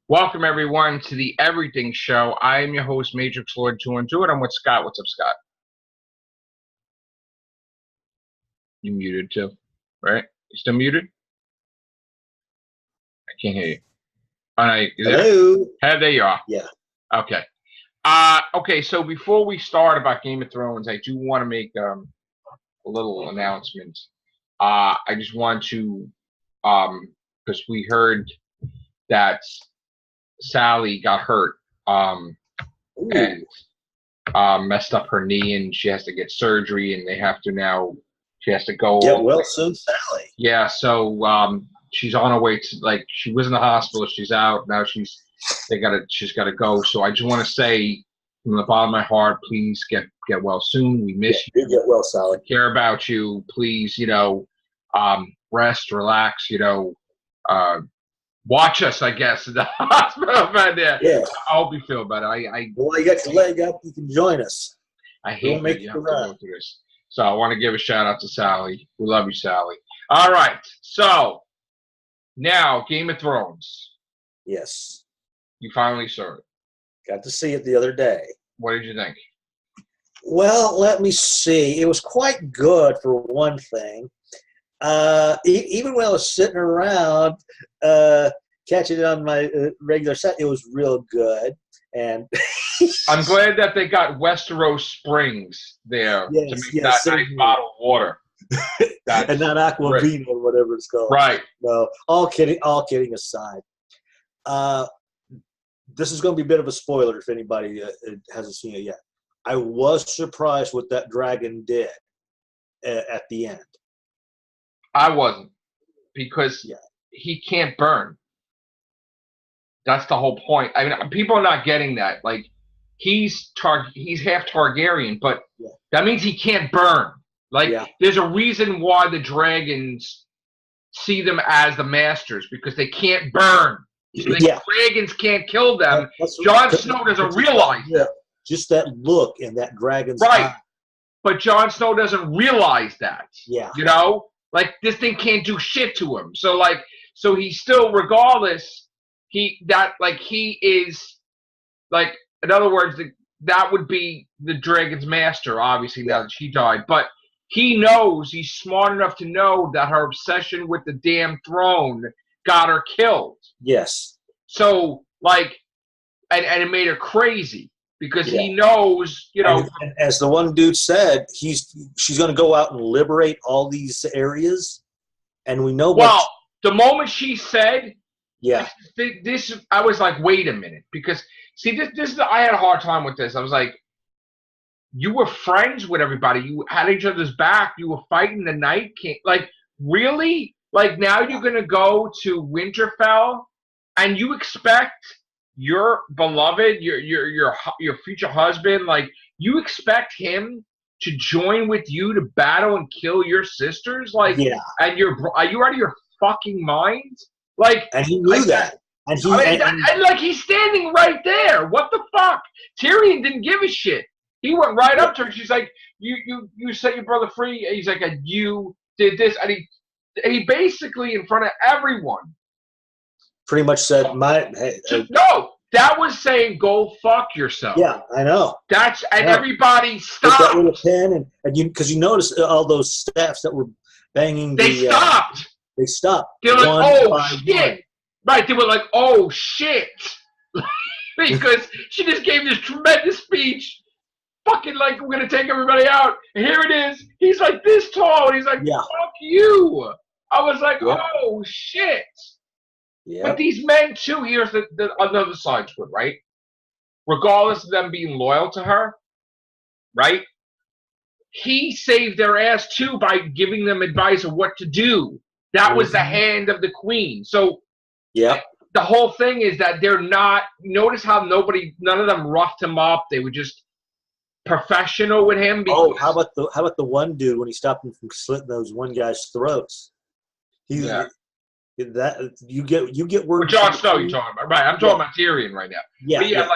Welcome, everyone, to the Everything Show. I am your host, Matrixlord212, and I'm with Scott. What's up, Scott? You muted, too, right? You still muted? I can't hear you. Oh, no, you there? Hello. Hey, there you are. Yeah. Okay. Okay, so before we start about Game of Thrones, I do want to make a little announcement. I just want to, because we heard that Sally got hurt and messed up her knee, and she has to get surgery, and she has to go. Get well soon, Sally. Yeah, so she's on her way to, she was in the hospital, she's out, now she's got to go. So I just want to say from the bottom of my heart, please get well soon. We miss you. Get well, Sally. Care about you. Please, rest, relax, watch us, I guess, in the hospital, man. Yeah. I hope you feel better. Well, you got your leg up. You can join us. I hate that you have to go through this. So I want to give a shout out to Sally. We love you, Sally. All right. So now, Game of Thrones. Yes. You finally saw it. Got to see it the other day. What did you think? Well, let me see. It was quite good for one thing. Even when I was sitting around catching it on my regular set, it was real good. And I'm glad that they got Westeros Springs there to make that nice bottled water. And not Aquavina or whatever it's called. Right. No, all kidding aside. This is going to be a bit of a spoiler if anybody hasn't seen it yet. I was surprised what that dragon did at the end. I wasn't, because he can't burn. That's the whole point. I mean, people are not getting that. Like, he's half Targaryen, but that means he can't burn. Like, there's a reason why the dragons see them as the masters, because they can't burn. So the dragons can't kill them. Jon Snow doesn't realize that. Just that look in that dragon's eye. But Jon Snow doesn't realize that. Yeah. Like, this thing can't do shit to him. So he's still, regardless, in other words, that would be the dragon's master, obviously, now that she died. But he knows, he's smart enough to know that her obsession with the damn throne got her killed. Yes. So, and it made her crazy. Because he knows, And as the one dude said, she's going to go out and liberate all these areas, and we know. Well, the moment she said, this, I was like, wait a minute, because this I had a hard time with this. I was like, you were friends with everybody, you had each other's back, you were fighting the Night King, like, really? Like, now you're going to go to Winterfell, and you expect your beloved, your future husband, like, you expect him to join with you to battle and kill your sisters? Like, and are you out of your fucking mind? Like, and he knew that. And he's standing right there. What the fuck? Tyrion didn't give a shit. He went right up to her. She's like, you set your brother free. And he's like, you did this, and he basically, in front of everyone, pretty much said, no, that was saying, go fuck yourself. Yeah, I know. Everybody stopped. With that little pen, and because you notice all those staffs that were banging. They stopped. They stopped. They were like, oh shit. Right, they were like, oh shit. Because she just gave this tremendous speech. Fucking like, we're going to take everybody out. And here it is. He's like this tall. And he's like, fuck you. I was like, oh shit. Yeah. But these men, too, here's the another side to it, right? Regardless of them being loyal to her, right? He saved their ass, too, by giving them advice of what to do. That was the hand of the queen. So the whole thing is that they're not, notice how none of them roughed him up. They were just professional with him. How about the one dude when he stopped him from slitting those one guy's throats? That you get word. Jon Snow, you're talking about, right? I'm talking about Tyrion right now.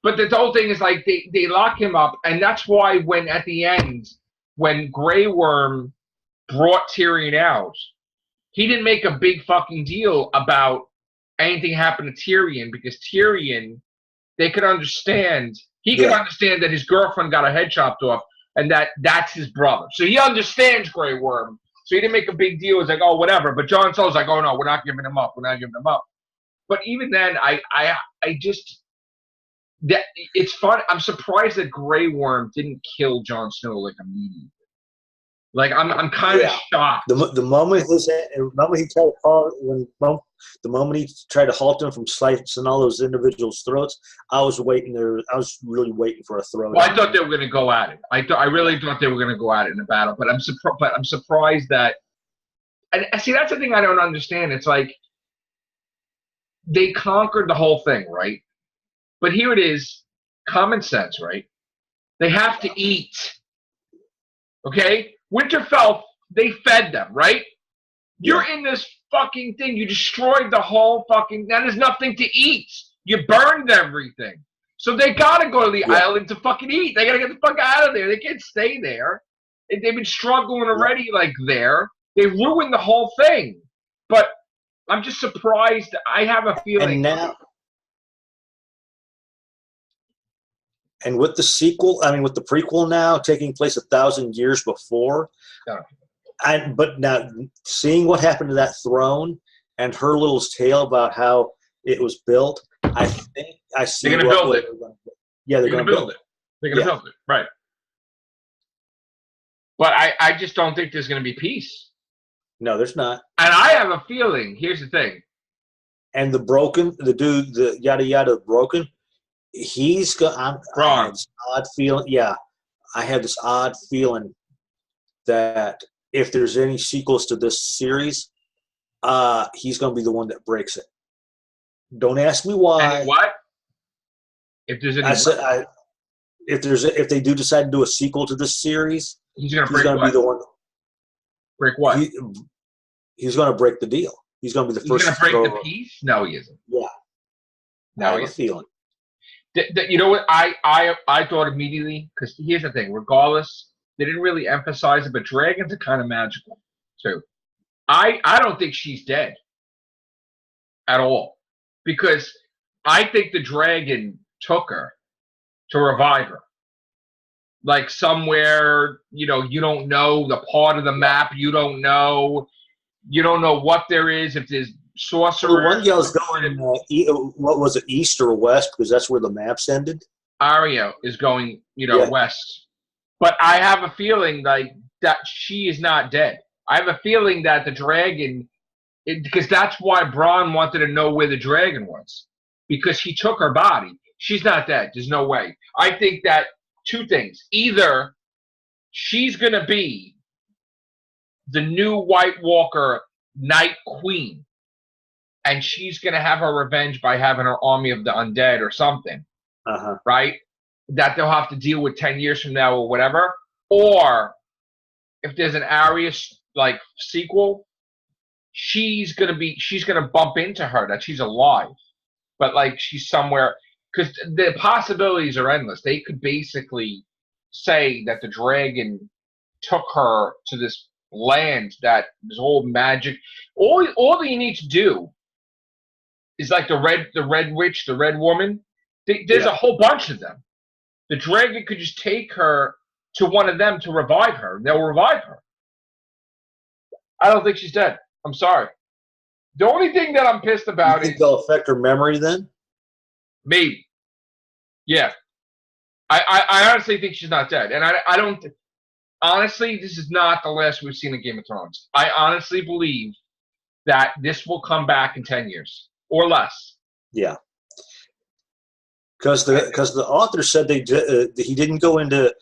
But the whole thing is like they lock him up, and that's why when at the end, when Grey Worm brought Tyrion out, he didn't make a big fucking deal about anything happened to Tyrion, because Tyrion, they could understand. He could understand that his girlfriend got her head chopped off, and that's his brother. So he understands Grey Worm. So he didn't make a big deal. He's like, oh, whatever. But Jon Snow's like, oh no, we're not giving him up. We're not giving him up. But even then, I just that it's fun. I'm surprised that Grey Worm didn't kill Jon Snow like immediately. Like I'm kind of shocked. The moment he tried to halt, the moment he tried to halt him from slicing all those individuals' throats, I was waiting there. I was really waiting for a throw. Well, I thought they were going to go at it. I really thought they were going to go at it in a battle. But I'm surprised that. And see, that's the thing I don't understand. It's like they conquered the whole thing, right? But here it is, common sense, right? They have to eat. Okay? Winterfell, they fed them, right? You're in this fucking thing. You destroyed the whole fucking... Now there's nothing to eat. You burned everything. So they got to go to the island to fucking eat. They got to get the fuck out of there. They can't stay there. They've been struggling already, like, there. They ruined the whole thing. But I'm just surprised. I have a feeling... And with the sequel, with the prequel now taking place 1,000 years before, but now seeing what happened to that throne and her little tale about how it was built, I think I see. They're going to build it. Yeah, they're going to build it. They're going to build it, right? But I just don't think there's going to be peace. No, there's not. And I have a feeling. Here's the thing. And the dude, the yada yada broken. He's got. I had this odd feeling. Yeah, I had this odd feeling that if there's any sequels to this series, he's going to be the one that breaks it. Don't ask me why. And what? If there's any, if they do decide to do a sequel to this series, he's going to be the one. Break what? He's going to break the deal. He's going to be the first. He's going to break the peace? No, he isn't. Yeah. No, I have a feeling. You know what? I thought immediately, because here's the thing. Regardless, they didn't really emphasize it, but dragons are kind of magical too. I don't think she's dead at all, because I think the dragon took her to revive her. Like somewhere, you don't know the part of the map. You don't know what there is. If there's sorcerer. One gal's going, what was it, east or west? Because that's where the maps ended. Arya is going, west. But I have a feeling like that she is not dead. I have a feeling that the dragon, because that's why Bronn wanted to know where the dragon was, because he took her body. She's not dead. There's no way. I think that two things. Either she's going to be the new White Walker Night Queen, and she's going to have her revenge by having her army of the undead or something, right? That they'll have to deal with 10 years from now or whatever. Or if there's an Arya sequel, she's going to bump into her, that she's alive, but she's somewhere, because the possibilities are endless. They could basically say that the dragon took her to this land, that this whole magic. All that you need to do is the red witch, the red woman. There's a whole bunch of them. The dragon could just take her to one of them to revive her. They'll revive her. I don't think she's dead. I'm sorry. The only thing that I'm pissed about is they'll affect her memory then? Maybe. Yeah. I honestly think she's not dead. And I don't honestly, this is not the last we've seen of Game of Thrones. I honestly believe that this will come back in 10 years or less. Yeah. Because the author said he didn't go into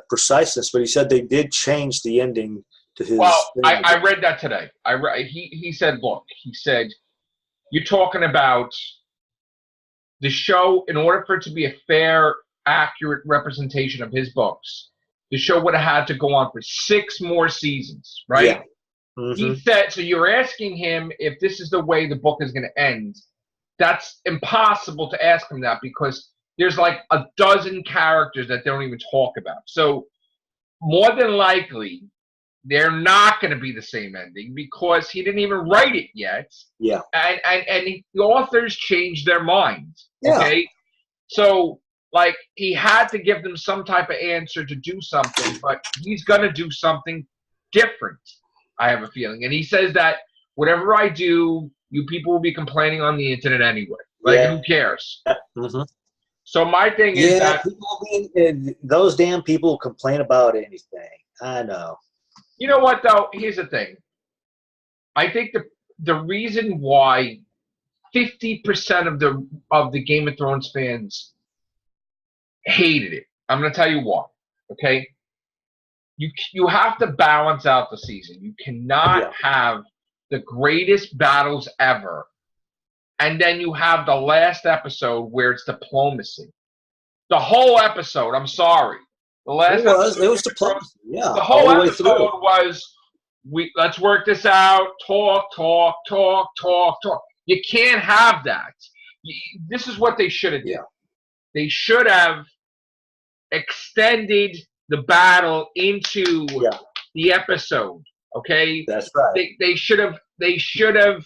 preciseness, but he said they did change the ending to his. Well, I read that today. He said, look, you're talking about the show. In order for it to be a fair, accurate representation of his books, the show would have had to go on for 6 more seasons, right? Yeah. Mm-hmm. He said, so you're asking him if this is the way the book is going to end. That's impossible to ask him that, because there's a dozen characters that they don't even talk about. So more than likely, they're not going to be the same ending because he didn't even write it yet. Yeah. And the authors changed their minds. Yeah. Okay. So, like, he had to give them some type of answer to do something, but he's going to do something different, I have a feeling. And he says that whatever I do, you people will be complaining on the internet anyway. Like, who cares? Mm-hmm. So my thing is that those damn people complain about anything. I know. You know what, though? Here's the thing. I think the reason why 50% of the Game of Thrones fans hated it, I'm going to tell you why. Okay, you have to balance out the season. You cannot have the greatest battles ever, and then you have the last episode where it's diplomacy. The whole episode. I'm sorry. The last it was diplomacy. Yeah, the whole all the episode way through. was let's work this out. Talk. You can't have that. This is what they should have done. Yeah. They should have extended the battle into the episode. Okay, that's right. They should have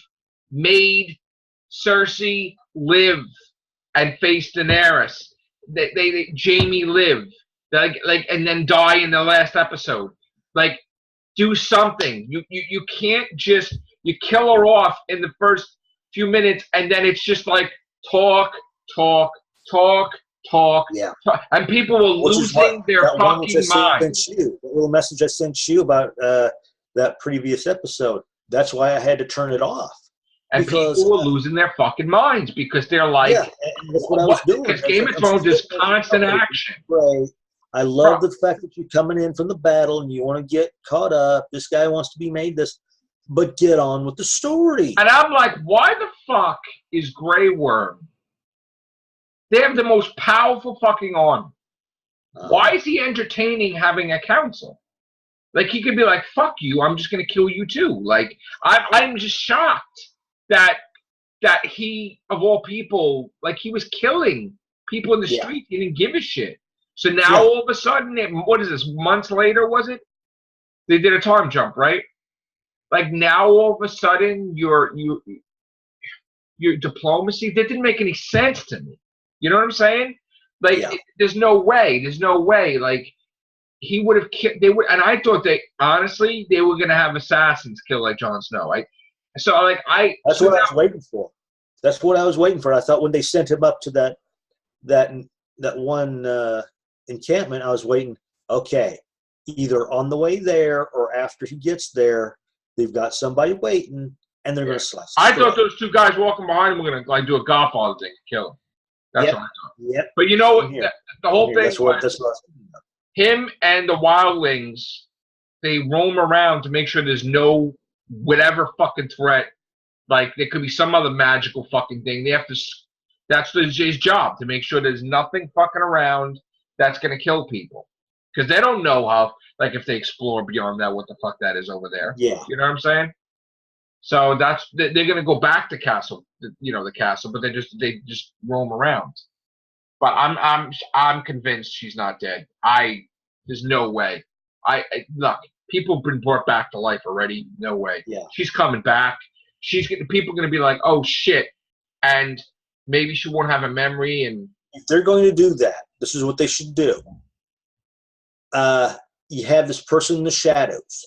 made Cersei live and face Daenerys. They Jamie live and then die in the last episode. Like, do something. You can't just kill her off in the first few minutes and then it's just like talk, and people were losing their fucking minds. The little message I sent you about that previous episode. That's why I had to turn it off. And people were losing their fucking minds because they're like, that's what I was doing. Because Game of Thrones is constant action. Right. I love the fact that you're coming in from the battle and you want to get caught up. This guy wants to be made this, but get on with the story. And I'm like, why the fuck is Grey Worm? They have the most powerful fucking army. Why is he entertaining having a council? Like, he could be like, fuck you, I'm just going to kill you too. Like, I'm just shocked that he, of all people, like, he was killing people in the street. He didn't give a shit. So now all of a sudden, what is this, months later, was it? They did a time jump, right? Like, now all of a sudden, your diplomacy, that didn't make any sense to me. You know what I'm saying? Like, there's no way. Like, he would have killed. And I thought honestly, they were gonna have assassins kill like Jon Snow. That's what I was waiting for. That's what I was waiting for. I thought when they sent him up to that one encampment, I was waiting. Okay, either on the way there or after he gets there, they've got somebody waiting, and they're gonna slice. I thought those two guys walking behind him were gonna like do a Godfather thing and kill him. That's what I thought. Yep. But you know what? The whole thing was him and the wildlings, they roam around to make sure there's no whatever fucking threat. Like, there could be some other magical fucking thing. They have to. That's his job, to make sure there's nothing fucking around that's gonna kill people. Because they don't know how, like, if they explore beyond that, what the fuck that is over there. Yeah. You know what I'm saying? So they're gonna go back to castle, the castle, but they just roam around. But I'm convinced she's not dead. There's no way. Look, people have been brought back to life already. No way. Yeah. She's coming back. People are gonna be like, oh shit, and maybe she won't have a memory. And if they're going to do that, this is what they should do. You have this person in the shadows.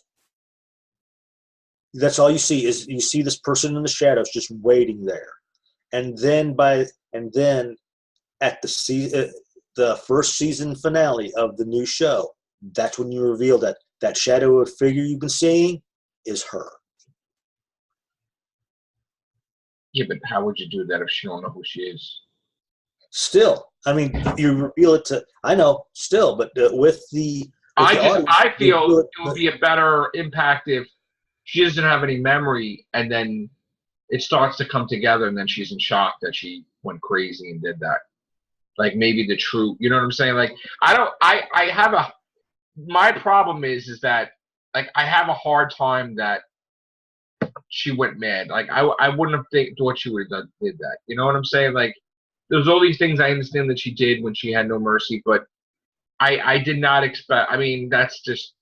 That's all you see is this person in the shadows just waiting there, and then at the first season finale of the new show, that's when you reveal that shadow figure you've been seeing is her. Yeah, but how would you do that if she don't know who she is? Still, I mean, you reveal it to. I know, still, but with the. I feel it would be a better impact if she doesn't have any memory, and then it starts to come together, and then she's in shock that she went crazy and did that. Like, maybe the true, you know what I'm saying? Like, my problem is that, like, I have a hard time that she went mad. Like, I wouldn't have thought she would have did that. You know what I'm saying? Like, there's all these things I understand that she did when she had no mercy, but I did not expect. I mean, that's just.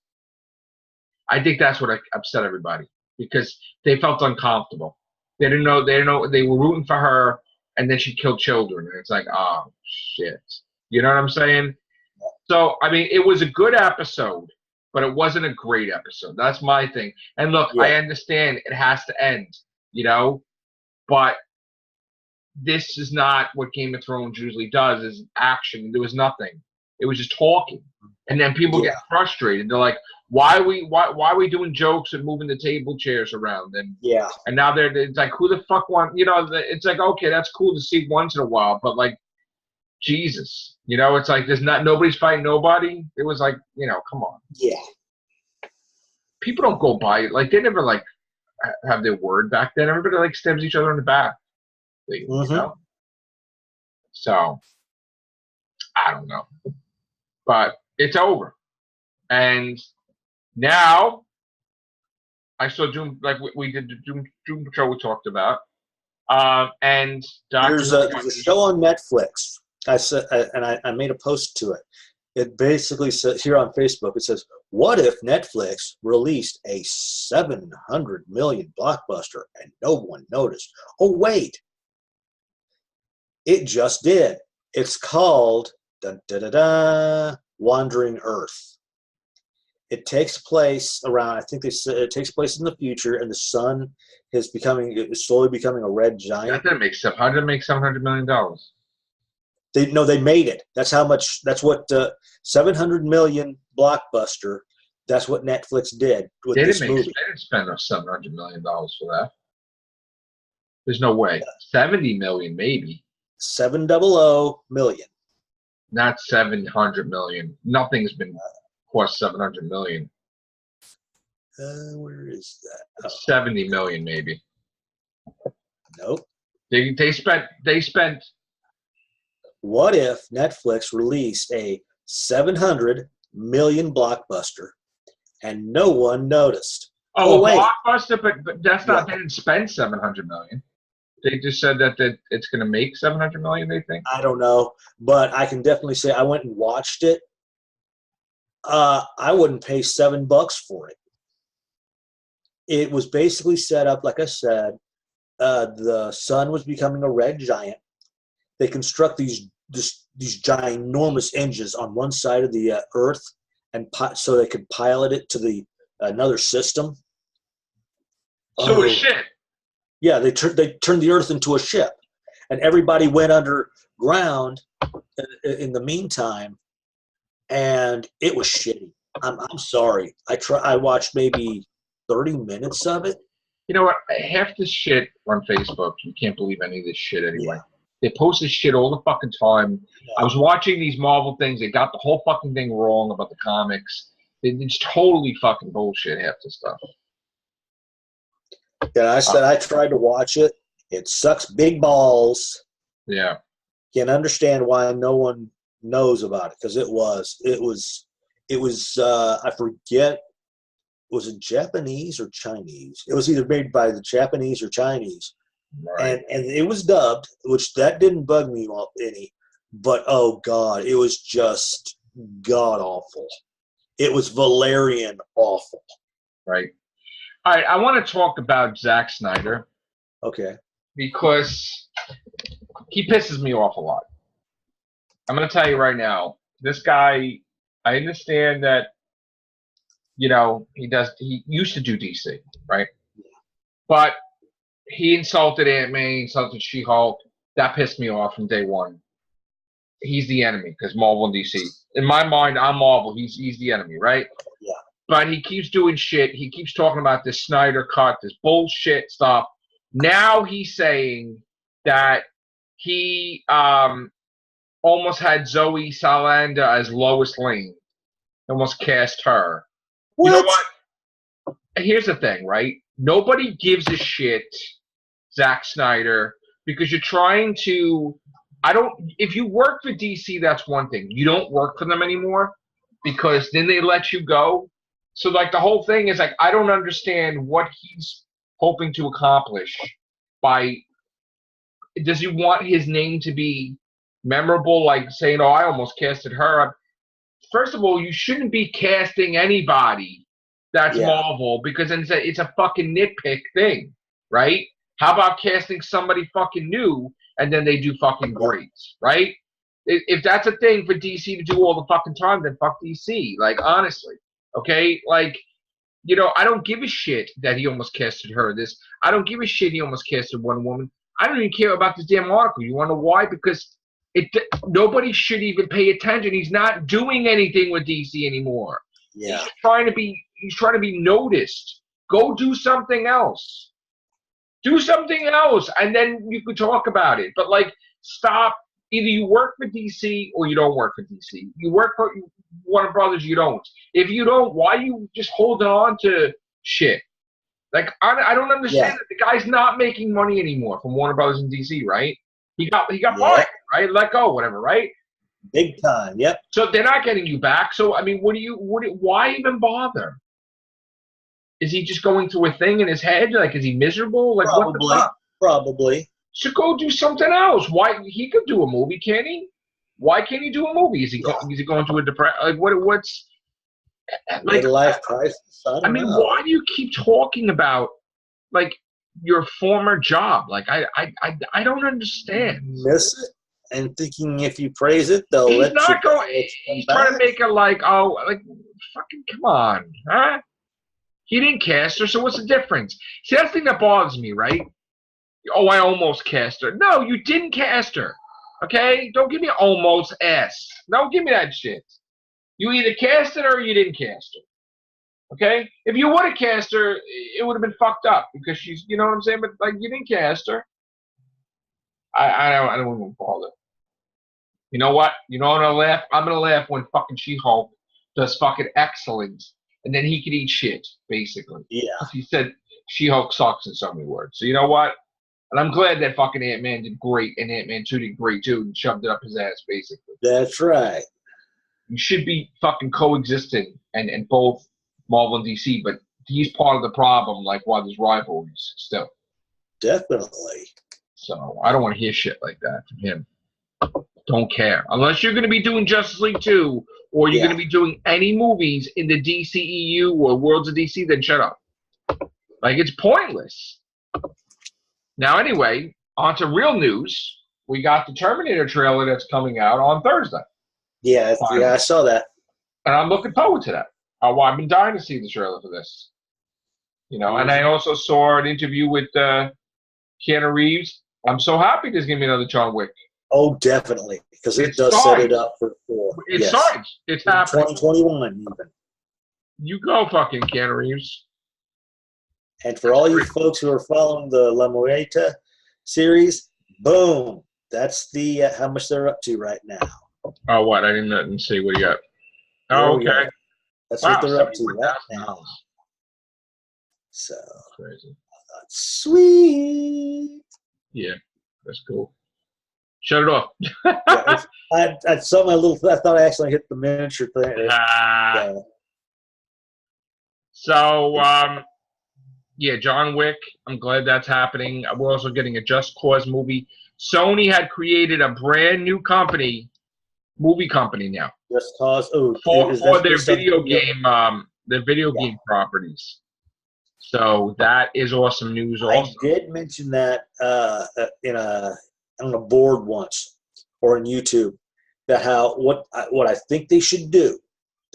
I think that's what upset everybody because they felt uncomfortable. They didn't know. They didn't know. They were rooting for her, and then she killed children, and it's like, oh shit. You know what I'm saying? So I mean, it was a good episode, but it wasn't a great episode. That's my thing. And look, Yeah. I understand it has to end, you know, but this is not what Game of Thrones usually does. Is action. There was nothing. It was just talking, and then people get frustrated. They're like, why are we doing jokes and moving the table chairs around? And now it's like, who the fuck want? You know, it's like, okay, that's cool to see once in a while, but like, Jesus, you know, it's like nobody's fighting nobody. It was like, you know, come on. Yeah. People don't go by like they never like have their word back then. Everybody like stabs each other in the back. You know? So I don't know, but it's over, and now I saw Doom, like we did the Doom Patrol we talked about, and there's a show on Netflix. I said, and I made a post to it. It basically says here on Facebook. It says, "What if Netflix released a 700 million blockbuster and no one noticed?" Oh wait, it just did. It's called Wandering Earth. It takes place around, I think they said it takes place in the future, and the sun is slowly becoming a red giant. That didn't make sense. How did it make $700 million? They made it. That's how much. That's what 700 million blockbuster. That's what Netflix did with this movie. They didn't spend $700 million for that. There's no way. 70 million, maybe. 700 million. Not 700 million. Nothing's been cost 700 million. Where is that? 70 million, maybe. Nope. They spent. What if Netflix released a 700 million blockbuster and no one noticed? Oh, wait. Blockbuster, but that's not. They didn't spend 700 million. They just said that it's going to make 700 million. They think. I don't know, but I can definitely say I went and watched it. I wouldn't pay $7 for it. It was basically set up, like I said, the sun was becoming a red giant. They construct these ginormous engines on one side of the Earth, and so they could pilot it to another system. So a ship. Yeah, they turned the Earth into a ship, and everybody went underground in the meantime, and it was shitty. I'm sorry. I watched maybe 30 minutes of it. You know what? Half this shit on Facebook, you can't believe any of this shit anyway. Yeah. They post this shit all the fucking time. Yeah. I was watching these Marvel things. They got the whole fucking thing wrong about the comics. It's totally fucking bullshit, half the stuff. Yeah, I said I tried to watch it. It sucks big balls. Yeah. Can understand why no one knows about it, because it was I forget, was it Japanese or Chinese? It was either made by the Japanese or Chinese. Right. And it was dubbed, which that didn't bug me any, but oh god, it was just god awful. It was Valerian awful. Right. All right, I want to talk about Zack Snyder. Okay. Because he pisses me off a lot. I'm going to tell you right now, this guy, I understand that, you know, he used to do DC, right? But he insulted Ant-Man, he insulted She-Hulk. That pissed me off from day one. He's the enemy because Marvel and DC. In my mind, I'm Marvel. He's the enemy, right? Yeah. But he keeps doing shit. He keeps talking about this Snyder cut, this bullshit stuff. Now he's saying that he almost had Zoe Saldana as Lois Lane. Almost cast her. What? You know what? Here's the thing, right? Nobody gives a shit, Zack Snyder, because you're trying to. If you work for DC, that's one thing. You don't work for them anymore because then they let you go. So, like, the whole thing is, like, I don't understand what he's hoping to accomplish by. Does he want his name to be memorable, like saying, oh, I almost casted her? First of all, you shouldn't be casting anybody that's Marvel, because then it's a fucking nitpick thing, right? How about casting somebody fucking new and then they do fucking great, right? If that's a thing for DC to do all the fucking time, then fuck DC. Like, honestly, okay? Like, you know, I don't give a shit that he almost casted her. I don't give a shit he almost casted Wonder Woman. I don't even care about this damn article. You want to know why? Because nobody should even pay attention. He's not doing anything with DC anymore. Yeah. He's trying to be noticed. Go do something else. Do something else, and then you could talk about it. But, like, stop. Either you work for DC or you don't work for DC. You work for Warner Brothers, you don't. If you don't, why are you just holding on to shit? Like, I don't understand that. The guy's not making money anymore from Warner Brothers and DC, right? He got fired, right? Let go, whatever, right? Big time, yep. So they're not getting you back. So, I mean, why even bother? Is he just going through a thing in his head? Like, is he miserable? Like, what the fuck? Probably. So go do something else. Why he could do a movie, can't he? Why can't he do a movie? Is he going to a depression? Like what's like midlife crisis? I mean, why do you keep talking about like your former job? Like I don't understand. Miss it and thinking if you praise it, they'll let you. He's trying to make it like fucking come on, huh? He didn't cast her, so what's the difference? See, that's the thing that bothers me, right? Oh, I almost cast her. No, you didn't cast her. Okay? Don't give me almost S. Don't give me that shit. You either cast her or you didn't cast her. Okay? If you would have cast her, it would have been fucked up because she's, you know what I'm saying? But, like, you didn't cast her. I don't even bother. You know what? You know I'm going to laugh? I'm going to laugh when fucking She-Hulk does fucking excellent, and then he can eat shit, basically. Yeah. He said She-Hulk sucks in so many words. So you know what? And I'm glad that fucking Ant-Man did great, and Ant-Man 2 did great, too, and shoved it up his ass, basically. That's right. You should be fucking coexisting and both Marvel and DC, but he's part of the problem, like, why there's rivalries still. Definitely. So I don't want to hear shit like that from him. Don't care. Unless you're going to be doing Justice League 2, or you're going to be doing any movies in the DCEU or Worlds of DC, then shut up. Like, it's pointless. Now, anyway, on to real news. We got the Terminator trailer that's coming out on Thursday. Yeah, I saw that. And I'm looking forward to that. I've been dying to see the trailer for this. You know, and I also saw an interview with Keanu Reeves. I'm so happy there's going to be another John Wick. Oh, definitely, because it does set it up for 4. It starts. It's happening. 2021 even. You go, fucking Keanu Reeves. And for all you folks who are following the La Muerta series, boom, that's the how much they're up to right now. Oh, what? I didn't see what you got. Oh, okay. That's what they're up to right now. So crazy. Sweet. Yeah, that's cool. Shut it off. I saw my little. I thought I actually hit the miniature thing. Yeah, John Wick. I'm glad that's happening. We're also getting a Just Cause movie. Sony had created a brand new movie company now. Just Cause. Oh, for their video game, game properties. So that is awesome news. Also, I did mention that on a board once or on YouTube that what I think they should do.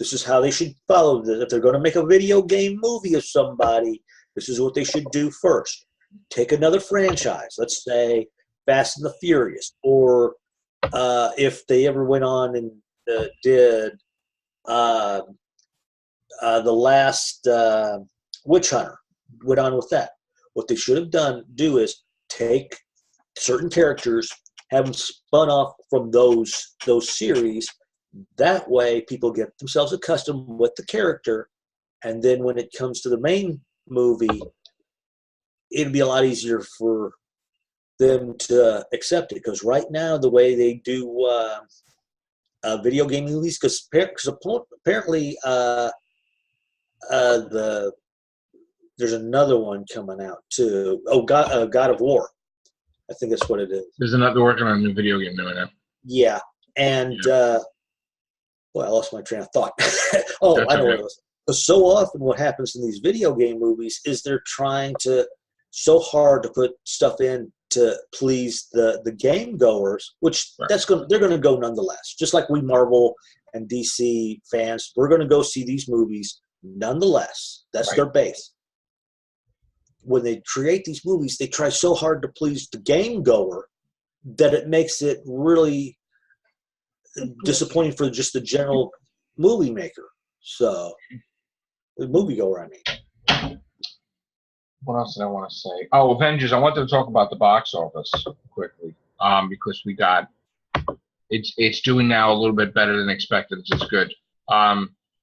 This is how they should follow this. If they're going to make a video game movie of somebody, this is what they should do first. Take another franchise. Let's say Fast and the Furious, or if they ever went on and did the last Witch Hunter, went on with that. What they should have do is take certain characters, have them spun off from those series. That way, people get themselves accustomed with the character, and then when it comes to the main movie, it'd be a lot easier for them to accept it. Because right now, the way they do video game movies, because apparently there's another one coming out too. Oh, God of War. I think that's what it is. There's another working on a new video game doing that. Yeah, and I lost my train of thought. I know what it was. Because so often what happens in these video game movies is they're trying to so hard to put stuff in to please the game goers, which they're going to go nonetheless. Just like we Marvel and DC fans, we're going to go see these movies nonetheless. That's their base. When they create these movies, they try so hard to please the game goer that it makes it really disappointing for just the general movie maker. So, the moviegoer, I mean. What else did I want to say? Oh, Avengers. I wanted to talk about the box office quickly, because we got it's doing now a little bit better than expected. It's good.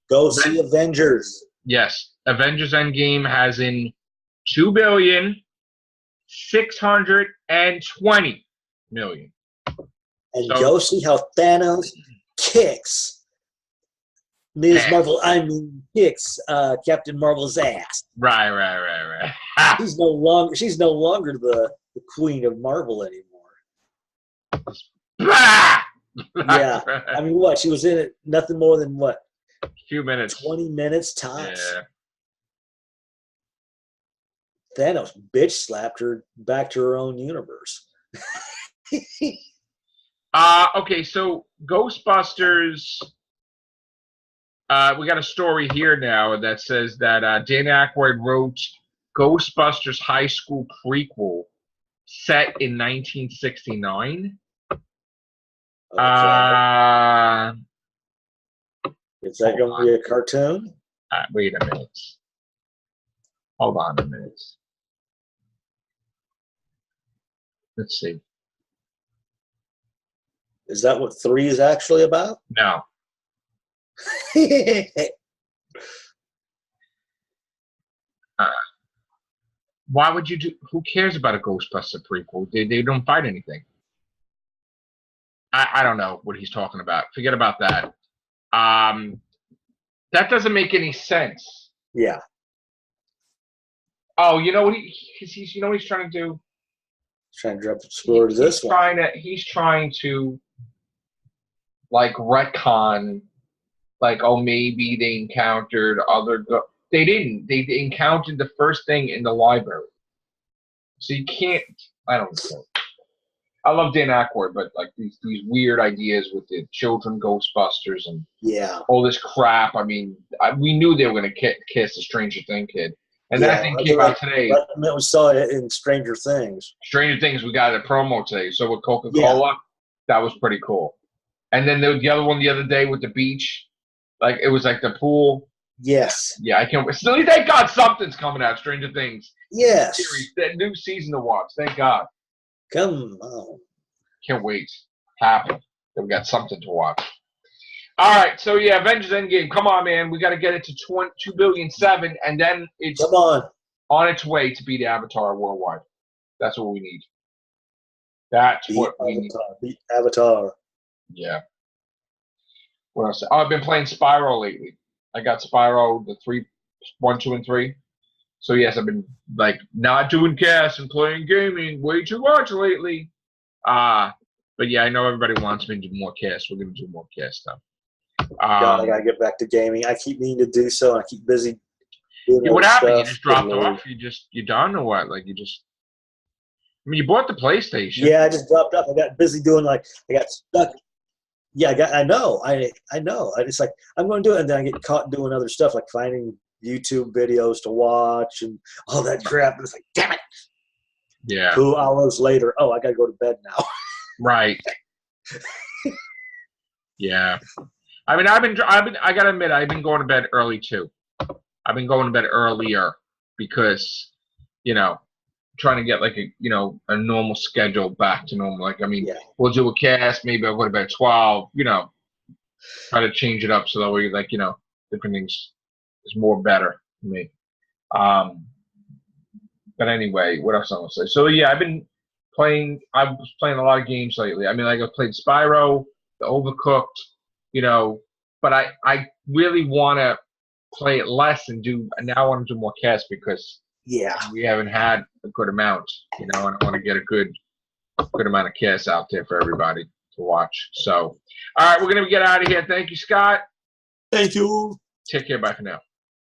Go see Avengers. Yes, Avengers Endgame has in $2,620,000,000. And so, go see how Thanos kicks Ms. Marvel. I mean, kicks Captain Marvel's ass. Right. She's no longer the Queen of Marvel anymore. Yeah, I mean, what? She was in it nothing more than what? A few minutes. 20 minutes tops. Yeah. Thanos bitch slapped her back to her own universe. Okay, so Ghostbusters. We got a story here now that says that Dan Aykroyd wrote Ghostbusters high school prequel set in 1969. Okay. Is that going to be a cartoon? Wait a minute. Hold on a minute. Let's see. Is that what 3 is actually about? No. Why would you do? Who cares about a Ghostbuster prequel? They don't fight anything. I don't know what he's talking about. Forget about that. That doesn't make any sense. Yeah. Oh, you know what he's you know what he's trying to do? He's trying to drop the score to this one. He's trying to like retcon, like, oh, maybe they encountered other. They didn't. They encountered the first thing in the library. So you can't. I don't know. I love Dan Aykroyd, but like these weird ideas with the children Ghostbusters and all this crap. I mean, we knew they were going to kiss the Stranger Thing kid, and that thing came out today. We saw it in Stranger Things. Stranger Things, we got a promo today. So with Coca-Cola, that was pretty cool. And then the other one the other day with the beach, like it was like the pool. Yes. Yeah, I can't wait. So thank God something's coming out. Stranger Things. Yes. Series, that new season to watch. Thank God. Come on. Can't wait. Happy that we got something to watch. All right, so yeah, Avengers Endgame. Come on, man. We got to get it to 2.7 billion, and then it's on its way to beat Avatar worldwide. That's what we need. That's what we need. Beat Avatar. Yeah. What else? Oh, I've been playing Spyro lately. I got Spyro, the 1, 2, and 3. So yes, I've been like not doing casts and playing gaming way too much lately. But yeah, I know everybody wants me to do more casts. We're gonna do more cast stuff. God, I gotta get back to gaming. I keep meaning to do so, and I keep busy doing what happened? Stuff. You just dropped off? You done or what? Like you just? I mean, you bought the PlayStation. Yeah, I just dropped off. I got busy doing I got stuck. Yeah, I know. It's like I'm going to do it, and then I get caught doing other stuff, like finding YouTube videos to watch and all that crap. And it's like, damn it. Yeah. 2 hours later, I got to go to bed now. Right. Yeah. I mean, I got to admit, I've been going to bed early too. I've been going to bed earlier because, trying to get like a normal schedule back to normal. Like, I mean, we'll do a cast, maybe I'll go to bed at 12, try to change it up so that way, like, different things is more better for me. But anyway, what else I want to say? So yeah, I was playing a lot of games lately. I mean, like I played Spyro, the Overcooked, but I really want to play it less and now I want to do more casts because we haven't had a good amount, and I want to get a good amount of casts out there for everybody to watch. So, all right, we're going to get out of here. Thank you, Scott. Thank you. Take care. Bye for now.